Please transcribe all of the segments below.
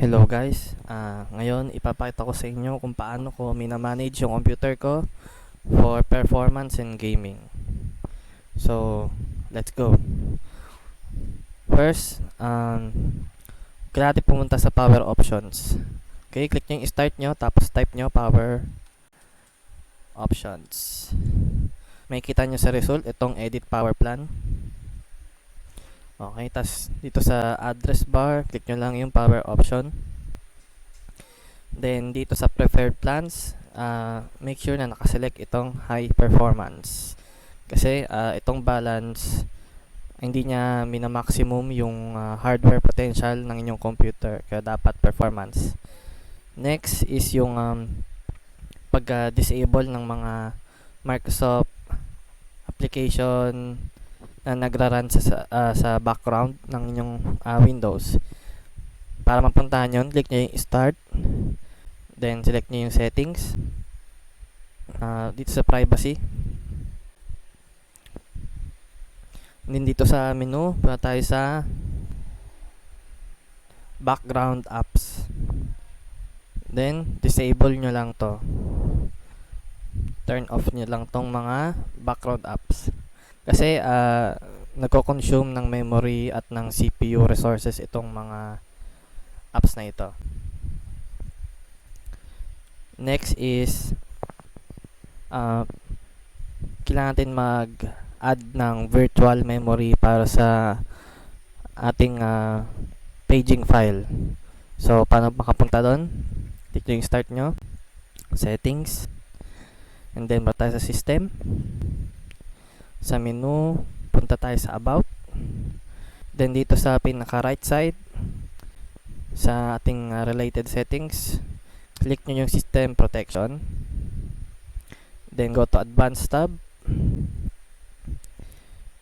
Hello guys, ngayon ipapakita ko sa inyo kung paano ko minamanage yung computer ko for performance and gaming. So, let's go. First, kailangan natin pumunta sa power options. Okay, click nyo yung start nyo, tapos type nyo power options. May kita nyo sa result, itong edit power plan. Okay, tas dito sa address bar, click nyo lang yung power option. Then dito sa preferred plans, make sure na nakaselect itong high performance. Kasi itong balance, hindi niya minamaximum yung hardware potential ng inyong computer. Kaya dapat performance. Next is yung pag-disable ng mga Microsoft application na nagra-run sa background ng inyong Windows. Para mapuntahan yun, click nyo yung start, then select nyo yung settings, dito sa privacy, then dito sa menu, punta tayo sa background apps, then disable nyo lang to, turn off nyo lang tong mga background apps. Kasi nagko-consume ng memory at ng CPU resources itong mga apps na ito. Next is kailangan natin mag-add ng virtual memory para sa ating paging file. So, paano makapunta doon? Click nyo yung start nyo, settings, and then punta tayo sa system. Sa menu, punta tayo sa about. Then dito sa pinaka right side, sa ating related settings, click nyo yung system protection. Then go to advanced tab.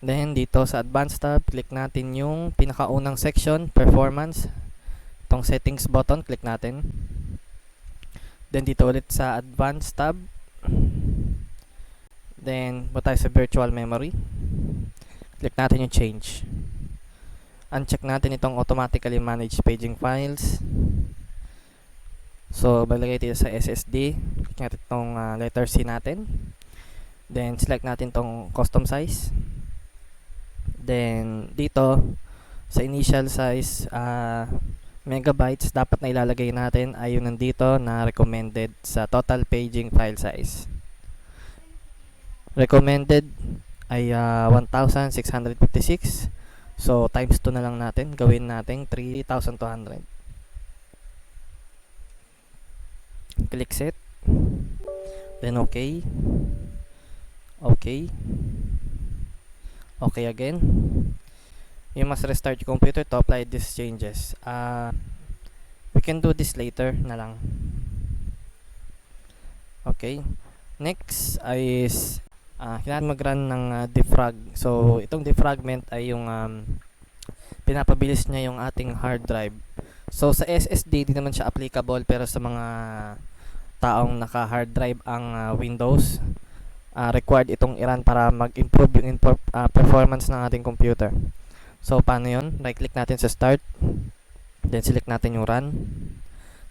Then dito sa advanced tab, click natin yung pinakaunang section, performance. Itong settings button, click natin. Then dito ulit sa advanced tab. Then, punta tayo sa virtual memory. Click natin yung change. Uncheck natin itong automatically managed paging files. So, balagay dito sa SSD. Click natin itong letter C natin. Then, select natin itong custom size. Then, dito, sa initial size, megabytes, dapat na ilalagay natin ay yung nandito na recommended sa total paging file size. Recommended ay 1,656. So, times 2 na lang natin. Gawin natin 3,200. Click set. Then, okay. Okay. Okay again. You must restart your computer to apply these changes. We can do this later na lang. Okay. Next is kailangan mag-run ng defrag. So, itong defragment ay yung pinapabilis niya yung ating hard drive. So, sa SSD, di naman siya applicable, pero sa mga taong naka-hard drive ang Windows, required itong i-run para mag-improve yung performance ng ating computer. So, paano yun? Right-click natin sa start, then select natin yung run,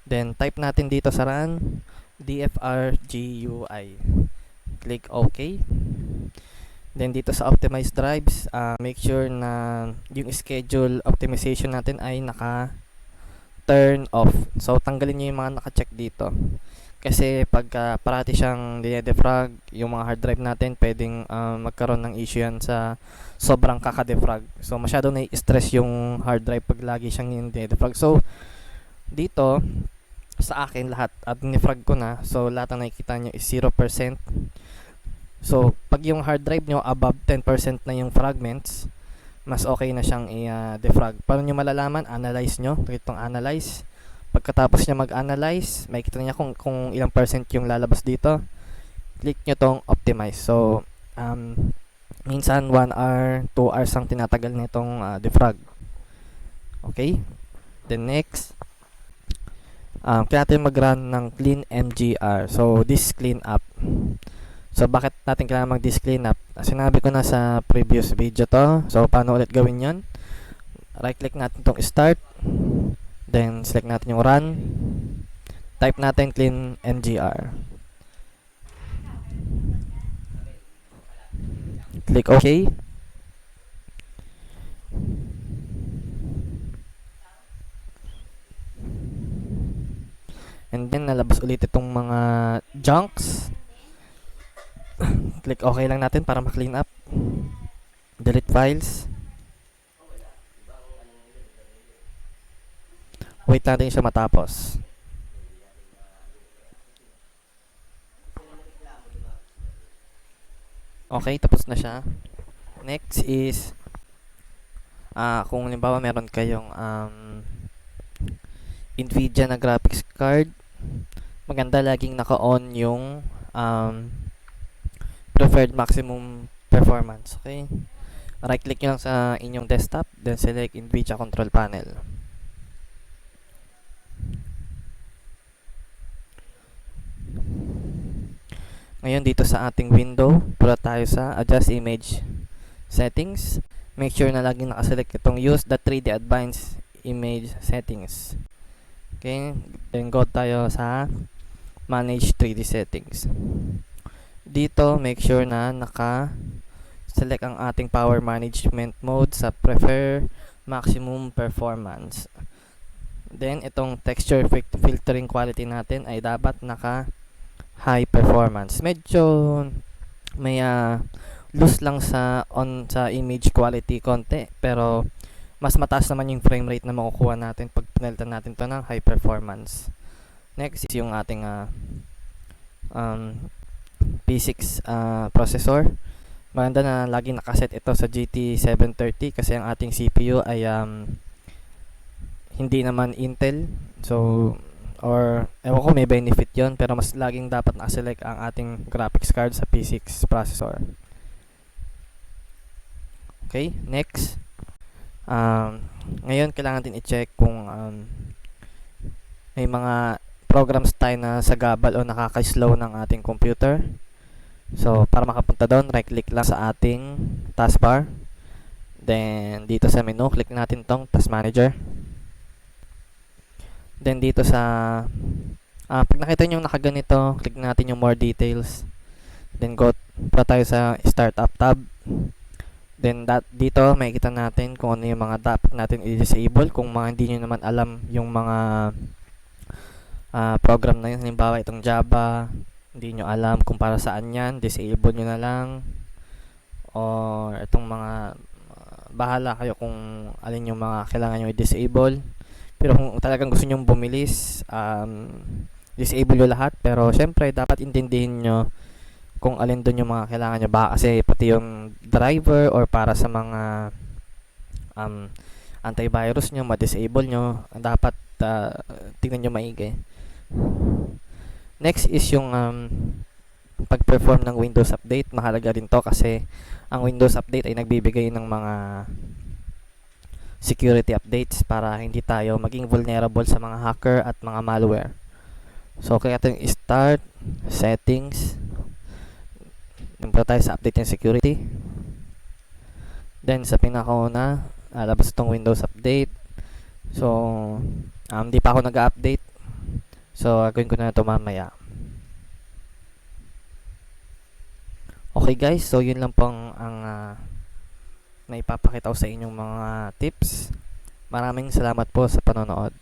then type natin dito sa run, DFRGUI. Click OK. Then dito sa optimize drives, make sure na yung schedule optimization natin ay naka-turn off. So, tanggalin nyo yung mga naka-check dito. Kasi pag parati siyang dinedefrag, yung mga hard drive natin, pwedeng magkaroon ng issue yan sa sobrang kaka-defrag. So, masyado na-stress yung hard drive pag lagi siyang dinedefrag. So, dito, sa akin lahat, at nifrag ko na. So, lahat na nakikita nyo is 0%. So, pag yung hard drive nyo above 10% na yung fragments, mas okay na siyang i-defrag. Paano nyo malalaman? Analyze nyo. Itong analyze. Pagkatapos nyo mag-analyze, makikita niya kung ilang percent yung lalabas dito. Click nyo tong optimize. So, minsan 1 hour, 2 hours ang tinatagal nitong defrag. Okay? Then next, kaya natin mag-run ng clean MGR. So, this clean up. So, bakit natin kailangan mag-this clean up? Sinabi ko na sa previous video to. So, paano ulit gawin yon? Right-click natin itong start. Then select natin yung run. Type natin clean ngr. Click OK. And then nalabas ulit itong mga junks. Click OK lang natin para ma-clean up. Delete files. Wait natin siya matapos. Okay, tapos na siya. Next is kung halimbawa meron kayong Nvidia na graphics card, maganda laging naka-on yung preferred maximum performance. Okay, right click nyo lang sa inyong desktop, then select Nvidia control panel. Ngayon dito sa ating window, pula tayo sa adjust image settings. Make sure na laging nakaselect itong use the 3D advanced image settings. Okay, then go tayo sa manage 3D settings. Dito make sure na naka-select ang ating power management mode sa prefer maximum performance. Then itong texture filtering quality natin ay dapat naka high performance. Medyo may loose lang sa image quality konti, pero mas mataas naman yung frame rate na makukuha natin pag pinalitan natin to ng high performance. Next is yung ating P6 processor. Maganda na lagi nakaset ito sa GT 730 kasi ang ating CPU ay hindi naman Intel. So or ewan ko, may benefit yon, pero mas laging dapat nakaselect ang ating graphics card sa P6 processor. Okay, next. Ngayon kailangan natin i-check kung may mga programs tayo na sagabal o nakaka-slow ng ating computer. So para makapunta doon, right click lang sa ating taskbar. Then dito sa menu, click natin tong task manager. Then dito sa pag nakita nyo yung nakaganito, click natin yung more details. Then pa tayo sa startup tab. Then dito makikita natin kung ano yung mga dapat natin i-disable. Kung mga hindi nyo naman alam yung mga program na yun, halimbawa itong Java, hindi nyo alam kung para saan yan, disable nyo na lang. Or itong mga bahala kayo kung alin yung mga kailangan nyo i-disable. Pero kung talagang gusto nyo bumilis, disable nyo lahat. Pero syempre dapat intindihin nyo kung alin doon yung mga kailangan nyo. Baka kasi pati yung driver or para sa mga antivirus nyo, ma-disable nyo, dapat tingnan nyo maigi. Next is yung pag-perform ng Windows Update. Mahalaga rin to kasi ang Windows Update ay nagbibigay ng mga security updates para hindi tayo maging vulnerable sa mga hacker at mga malware. So kaya natin start settings. Punta tayo sa update and security. Then sa pinakauna, labas itong Windows Update. So hindi pa ako nag-update. So gawin ko na ito mamaya. Okay guys, so yun lang pong ang na ipapakita ko sa inyong mga tips. Maraming salamat po sa panonood.